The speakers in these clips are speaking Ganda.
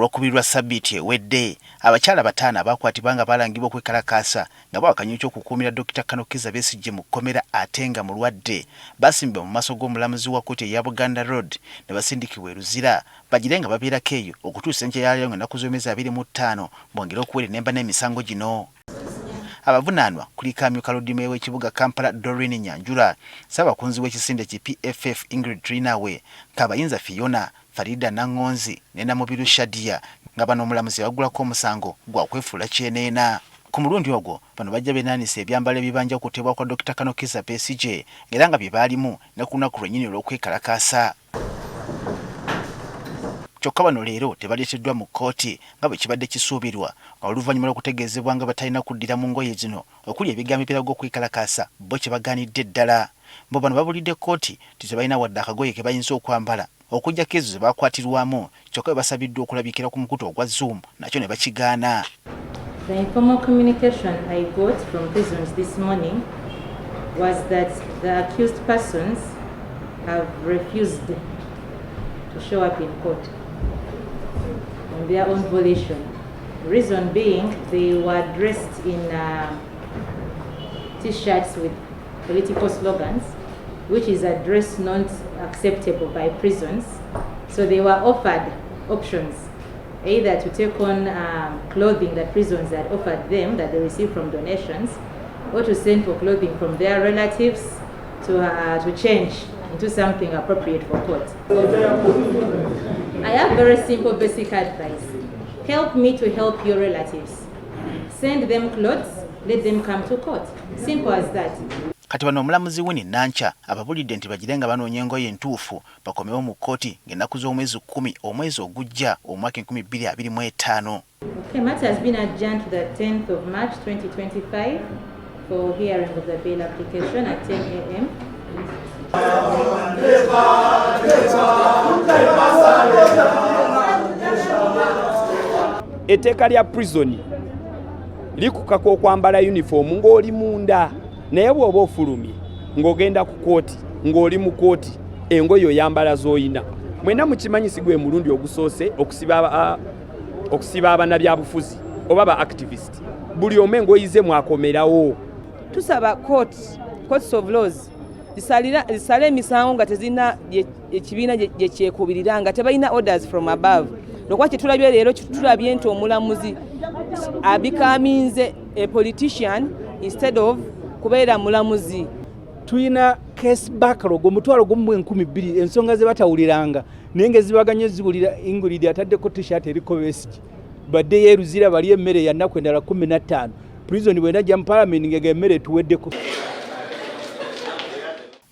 Olwokubirwa Sabbiiti ewedde abakyala bataano abakwatibwa nga balangibwa okwekalakaasa nga bawakanya okukuumira Dr. Kano Kizza Besigye mu kkomera ate nga mulwadde basimbibwa mu maaso g'omulamuzi wa kkooti eya Buganda Road ne basindikibwa e Luzira bagire nga babeerako eyo okutuusa enkya ya leero ng'ennaku z'omwezi 25 bongere okuwera ennemba n'emisango gino. Abavunaanwa kuliko amyuka Lodiima w'ekibuga Kampala Doreen Nyanjula, Ssaabakunzi w'ekisinde ki PFF Ingrid Trinawe, Kabayinza Fiona, Farida Nangonzi ne Namubiru Shadia nga bano omulamuzi baggulako omusango gwa kwefuula kyeneena. Ku mulundi ogwo bano bajja beenaanisa ebyambalo ebibanja okutebwa kwa Dr. Kano Kizza Besigye era nga bye baalimu ne ku lunaku lwennyini olw'okwekalakaasa. Kyokka bano leero tebaleeteddwa mu kkooti nga bwe kibadde kisuubirwa oluvannyuma lw'okutegeezebwa nga batalina kuddira mu ngoye zino okuli ebigambo ebirala gw'okwekalakaasa bo kye bagaanidde ddala. Bo bano babulidde kkooti nti tebalina wadde akagoye ke bayinza okwambala okuggyako ezo ze baakwatirwamu kyokka basabiddwa okulabikira ku mukutu ogwa Zoom nakyo ne bakigaana. The informal communication I got from prisons this morning was that the accused persons have refused to show up in court on their own volition. The reason being they were dressed in T-shirts with political slogans, which is a dress not acceptable by prisons. So they were offered options, either to take on clothing that prisons had offered them that they received from donations, or to send for clothing from their relatives to change into something appropriate for court. I have very simple basic advice. Help me to help your relatives. Send them clothes, let them come to court. Simple as that. Kati bano omulamuzi Winnie Nancha ababulidde nti bagire nga banoonya engoye entuufu bakomewo mu kkooti ng'ennaku z'omwezi 10 omwezi ogujja omwaka 2025. Okay, matter has been adjourned to the 10th of March 2025 for hearing of the bail application at 10 a.m. Etteeka lya prison likukaka okwambala uniform ng'oli munda naye bw'oba ofulumye ng'ogenda ku kooti ng'oli mu kooti engoye oyambala z'oyina. Mwena mukimanyisi gwe mulundi ogusoose okusiba abannabyabufuzi oba ba activist buli omu engoyize mwakomerawo. Tusaba courts of laws zisale emisango nga tezina ekibiina gye kyekubirira nga tebalina orders from above. Lwokwa kye tulabye leero tulabye nti omulamuzi abikaminze a politician instead of kubeera mulamuzi. Tuyina case backlog omutwalo gumu 1200 ensonga ze batawuliranga naye ngezibaganye ziwulira Ingrid ataddeko t-shirt eriko Besigye badde yeruzira bali emmere ya nnaku endala 15 prison bw'enajja mu parliament ngege emmere tuweddeko.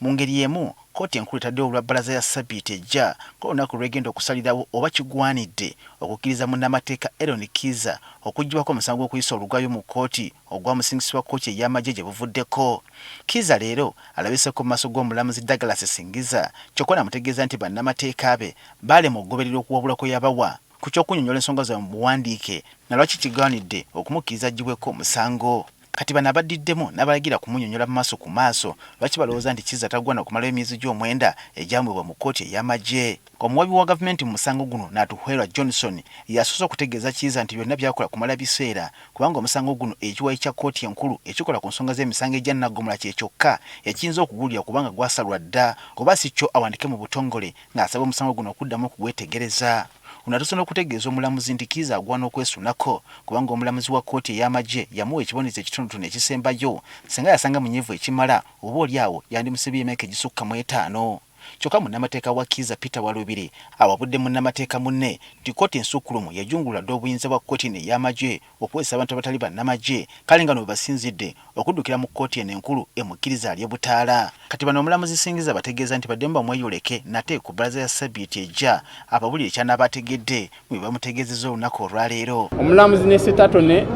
Mu ngeri emu kkooti enkulu etaddewo olwa bbalaza ya Sabbiiti ejja ng'olunaku lw'egenda okusalirawo oba kigwanidde okukkiriza munnamateeka Aaron Kizza okuggyibwako omusango gw'okuyisa olugwayo mu kkooti ogwamusingisibwa kkooti ey'amagye gye buvuddeko. Kizza leero alabiseko mu maaso g'omulamuzi Douglas Singiza kyokka n'amutegeeza nti bannamateeka be baalema okugoberera okuwabulako yabawa ku ky'okunnyonnyola ensonga zaabwe mu buwandiike na lwaki kigaanidde okumukkiriza aggyibweko omusango. Kati bano abaddiddemu n'abalagira kumunnyonnyola mu maaso ku maaso lwaki balowooza nti Kizza tagwana okumalayo emyezi gy'omwenda egyamwebwa mu kkooti ey'amagye. Omuwabi wa gavumenti mu musango guno Natuhwera Johnson yasoose okutegeeza Kizza nti byonna byakola kumala biseera kubanga omusango guno ekiwayi kya kkooti enkulu ekikola ku nsonga z'emisango egya nnaggomula kye kyokka ekiyinza okugulira kubanga gwasalwa dda oba si kyo awandike mu butongole ng'asaba omusango guno okuddamu okugwetegereza. Unatusobola okutegeeza omulamuzi nti Kizza agwana okwesunako kubanga omulamuzi wa kkooti ey'amagye yamuwa ekibonerezo ekitonotono ekisembayo singa yasanga munyiivu ekimala oba oliawo yandimusibye emyaka egisukka mu 5. Kyokka munnamateeka wa Kizza Peter Walubiri awabudde munnamateeka munne nti kkooti ensukkulumu yajungulula dda obuyinza bwa kkooti ey'amagye okukozesa abantu abatali bannamagye kale nga no basinzidde okuddukira mu kkooti eno enkulu emukkiriza alye butaala. Kati bano omulamuzi Singiza bategeeza nti badde bamweyoleke nate ku bbalaza ya Sabbiiti ejja ababulire ekyanaaba ategedde bwe bamutegeezezza olunaku olwaleero. Omulamuzi ne Setatone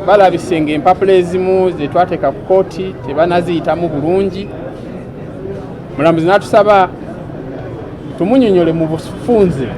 balabisenga empapula ezimu ze twateeka ku kkooti tebanaziyitamu bulungi. Mulamuzi n'atusaba tumunnyonnyole mu bufunze